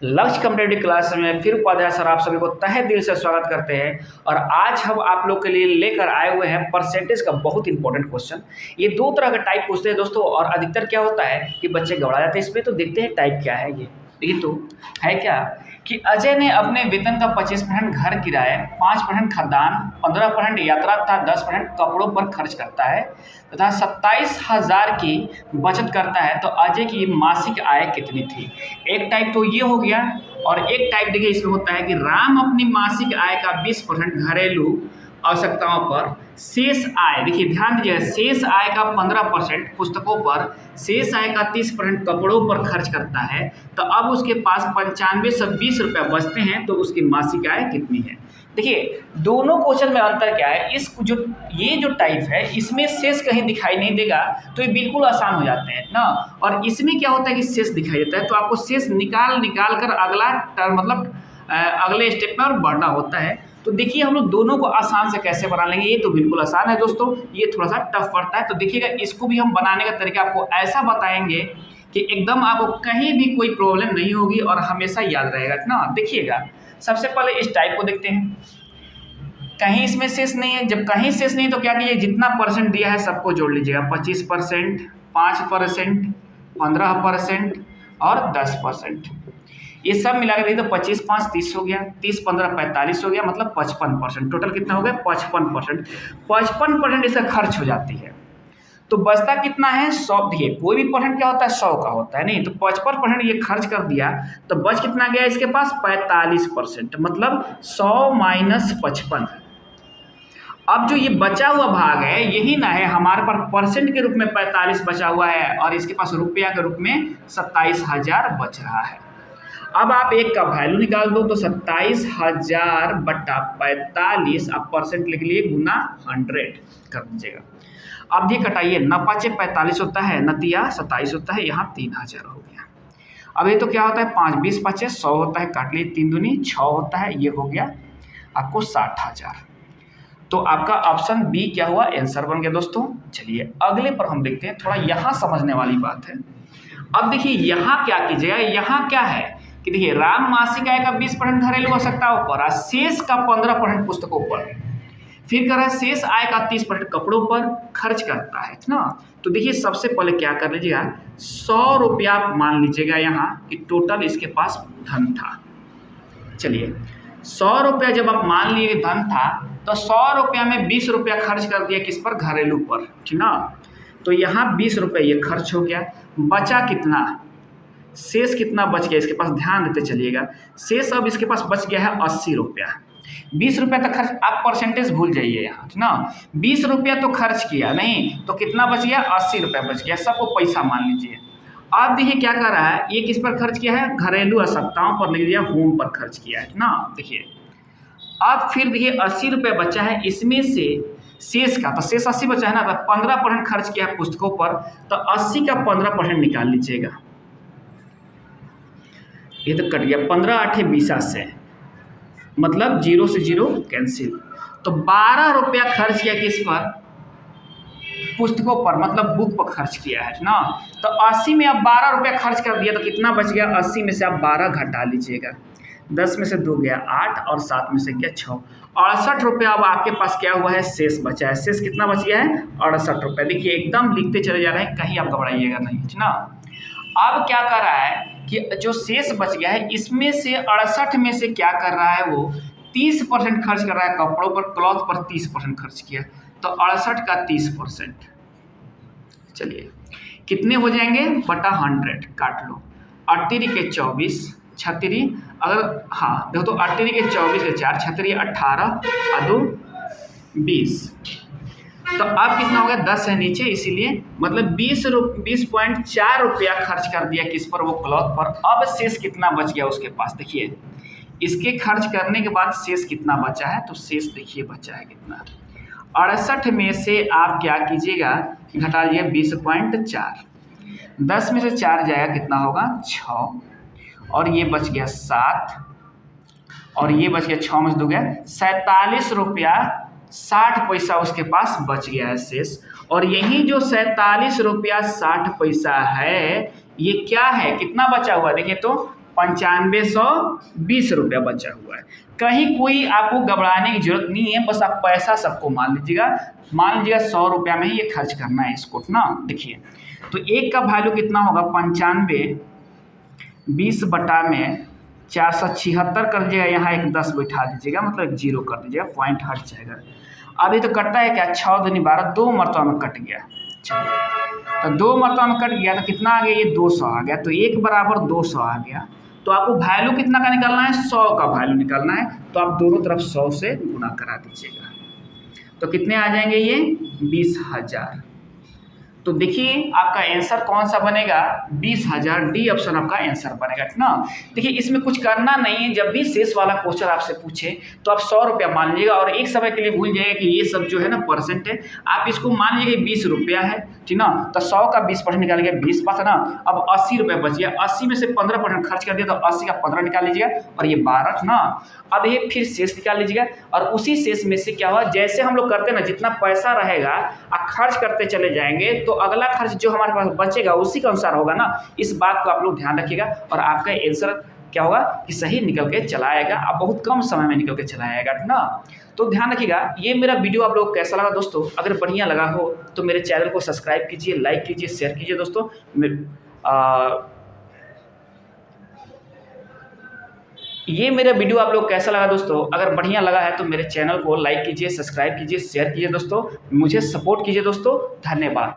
लक्ष्य competitive class में फिर उपाध्याय सर आप सभी को तहे दिल से स्वागत करते हैं। और आज हम आप लोग के लिए लेकर आए हुए हैं परसेंटेज का बहुत इंपॉर्टेंट क्वेश्चन। ये दो तरह का टाइप पूछते हैं दोस्तों, और अधिकतर क्या होता है कि बच्चे घबरा जाते हैं इसमें। तो देखते हैं टाइप क्या है। ये तो है क्या कि अजय ने अपने वेतन का 25% घर किराए, 5% खाद्यान्न, 15% यात्रा तथा 10% कपड़ों पर खर्च करता है तथा 27,000 की बचत करता है। तो अजय की मासिक आय कितनी थी? एक टाइप तो ये हो गया, और एक टाइप देखिए इसमें होता है कि राम अपनी मासिक आय का 20% घरेलू आवश्यकताओं पर, शेष आय, देखिए ध्यान दीजिएगा, शेष आय का 15% पुस्तकों पर, शेष आय का 30% कपड़ों पर खर्च करता है। तो अब उसके पास 9520 रुपये बचते हैं, तो उसकी मासिक आय कितनी है? देखिए दोनों क्वेश्चन में अंतर क्या है, ये जो टाइप है इसमें शेष कहीं दिखाई नहीं देगा, तो ये बिल्कुल आसान हो जाते हैं ना। और इसमें क्या होता है कि शेष दिखाई देता है, तो आपको शेष निकाल कर अगला टर्म मतलब अगले स्टेप में और बढ़ना होता है। तो देखिए हम लोग दोनों को आसान से कैसे बना लेंगे। ये तो बिल्कुल आसान है दोस्तों, ये थोड़ा सा टफ पड़ता है। तो देखिएगा इसको भी हम बनाने का तरीका आपको ऐसा बताएंगे कि एकदम आपको कहीं भी कोई प्रॉब्लम नहीं होगी और हमेशा याद रहेगा ना। देखिएगा सबसे पहले इस टाइप को देखते हैं। कहीं इसमें शेष नहीं है, जब कहीं शेष नहीं तो क्या कीजिए, जितना परसेंट दिया है सबको जोड़ लीजिएगा। 25%, 5%, 15% और 10%, ये सब मिला के देखिए तो 25 5 30 हो गया, 30 15 45 हो गया, मतलब 55%। टोटल कितना हो गया? 55%। 55% इसका खर्च हो जाती है, तो बचता कितना है? 100। देखिए कोई भी परसेंट क्या होता है? 100 का होता है, नहीं तो 55% ये खर्च कर दिया, तो बच कितना गया इसके पास? 45%, मतलब 100 माइनस 55। अब जो ये बचा हुआ भाग है यही ना है, हमारे पास परसेंट के रूप में 45 बचा हुआ है और इसके पास रुपया के रूप में 27,000 बच रहा है। अब आप एक का वैल्यू निकाल दो, तो 27,000 बटा 45, आप परसेंट लिख लिए, गुना 100 कर दीजिएगा। अब ये कटाइए, न 5 45 होता है, न 3 27 होता है, यहाँ 3000 हो गया। अब ये तो क्या होता है? 5 20 5 100 होता है, काट लिए, 3 दूनी 6 होता है, ये हो गया आपको 60,000। तो आपका ऑप्शन बी क्या हुआ? आंसर बन गया दोस्तों। चलिए अगले पर हम देखते हैं, थोड़ा यहाँ समझने वाली बात है। अब देखिए यहाँ क्या कीजिएगा, यहाँ क्या है कि देखिए राम मासिक आय का 20% घरेलू आवश्यकताओं पर, शेष का 15% पुस्तकों पर, फिर कह रहा है शेष आय का 30% कपड़ों पर खर्च करता है ना। तो देखिए सबसे पहले क्या कर लीजिएगा, 100 रुपया मान लीजिएगा यहाँ कि टोटल इसके पास धन था। चलिए 100 रुपया जब आप मान लिए धन था, तो 100 रुपया में 20 रुपया खर्च कर दिया किस पर? घरेलू पर, ठीक ना। तो यहाँ 20 रुपये ये खर्च हो गया, बचा कितना? शेष कितना बच गया इसके पास? ध्यान देते चलिएगा, शेष अब इसके पास बच गया है 80 रुपया। 20 रुपया तक खर्च, आप परसेंटेज भूल जाइए यहाँ, ठीक ना। 20 रुपया तो खर्च किया नहीं, तो कितना बच गया? 80 रुपया बच गया, सबको पैसा मान लीजिए। अब देखिए क्या कर रहा है, ये किस पर खर्च किया है? घरेलू आवश्यकताओं पर लिख दिया, होम पर खर्च किया है ना। देखिए अब फिर देखिए 80 रुपये बचा है, इसमें से शेष का, तो शेष 80 बचा है ना, तो 15% खर्च किया है पुस्तकों पर, तो 80 का 15% निकाल लीजिएगा। ये तो कट गया, 15 8 20 से, मतलब 0 से 0 कैंसिल। तो 12 रुपया खर्च किया किस पर? पुस्तकों पर, मतलब बुक पर खर्च किया है ना। तो 80 में अब 12 रुपया खर्च कर दिया, तो कितना बच गया? 80 में से आप 12 घटा लीजिएगा, 10 में से 2 गया 8 और 7 में से गया 6, 68 रुपया अब आपके पास क्या हुआ है? शेष बचा है। शेष कितना बच गया है? 68 रुपया। देखिए एकदम लिखते चले जा रहे हैं, कहीं आप घबराइएगा नहीं, ठीक ना। अब क्या कर रहा है कि जो शेष बच गया है इसमें से 68 में से क्या कर रहा है, वो 30% खर्च कर रहा है कपड़ों पर, क्लॉथ पर 30% खर्च किया, तो 68 का 30%। चलिए कितने हो जाएंगे? बटा 100, काट लो, 8 के 24, 36, अगर हाँ देखो तो 8 के 24 के 4, 36 18 और 2 20, तो अब कितना हो गया? 10 है नीचे, इसीलिए मतलब 20.4 रुपया खर्च कर दिया किस पर? वो क्लॉथ पर। अब शेष कितना बच गया उसके पास? देखिए इसके खर्च करने के बाद शेष कितना बचा है, तो शेष देखिए बचा है कितना? 68 में से आप क्या कीजिएगा, घटा लीजिए 20.4, 10 में से 4 जाएगा, कितना होगा? 6, और ये बच गया 7, और ये बच गया 6 में से 2 गया 47 रुपया 60 पैसा उसके पास बच गया है शेष। और यही जो 47 रुपया 60 पैसा है, ये क्या है? कितना बचा हुआ? देखिए तो 9520 रुपया बचा हुआ है। कहीं कोई आपको घबराने की जरूरत नहीं है, बस आप पैसा सबको मान लीजिएगा 100 रुपया में ही ये खर्च करना है इसको ना। देखिए तो एक का वैल्यू कितना होगा 95 20 बटा में 476 कर दीजिएगा, यहाँ एक 10 बैठा दीजिएगा, मतलब 0 कर दीजिएगा, पॉइंट हट जाएगा। अभी तो कटता है क्या 6 दूनी 12, 2 मरतबा में कट गया। चलिए तो 2 मरतबा में कट गया तो कितना आ गया, ये 200 आ गया, तो 1 बराबर 200 आ गया। तो आपको वैल्यू कितना का निकालना है, 100 का वैल्यू निकालना है, तो आप दोनों तरफ 100 से गुना करा दीजिएगा। तो कितने आ जाएंगे ये 20,000। तो देखिए आपका आंसर कौन सा बनेगा, 20,000, डी ऑप्शन आपका आंसर बनेगा ना। देखिए इसमें कुछ करना नहीं है, जब भी शेष वाला क्वेश्चन आपसे पूछे तो आप 100 रुपया मान लीजिएगा और एक समय के लिए भूल जाइएगा कि ये सब जो है ना परसेंट है। आप इसको मान लीजिए 20 रुपया है, ठीक ना, तो 100 का 20% निकालिएगा, 20 पास है ना। अब 80 रुपया बच गया, 80 में से 15% खर्च कर दिया तो 80 का 15 निकाल लीजिएगा और ये 12 ना। अब ये फिर शेष निकाल लीजिएगा और उसी शेष में से क्या हुआ, जैसे हम लोग करते हैं ना, जितना पैसा रहेगा आप खर्च करते चले जाएंगे तो अगला खर्च जो हमारे पास बचेगा उसी के अनुसार होगा ना। इस बात को आप लोग ध्यान रखिएगा और आपका आंसर क्या होगा कि सही निकल के चला आएगा, आप बहुत कम समय में निकल के चला आएगा ना। तो ध्यान रखिएगा। ये मेरा वीडियो आप लोगों को कैसा लगा दोस्तों, अगर बढ़िया लगा हो तो मेरे चैनल को सब्सक्राइब कीजिए, लाइक कीजिए, शेयर कीजिए दोस्तों। ये मेरा वीडियो आप लोग कैसा लगा दोस्तों, अगर बढ़िया लगा है तो मेरे चैनल को लाइक कीजिए, सब्सक्राइब कीजिए, शेयर कीजिए दोस्तों, मुझे सपोर्ट कीजिए दोस्तों। धन्यवाद।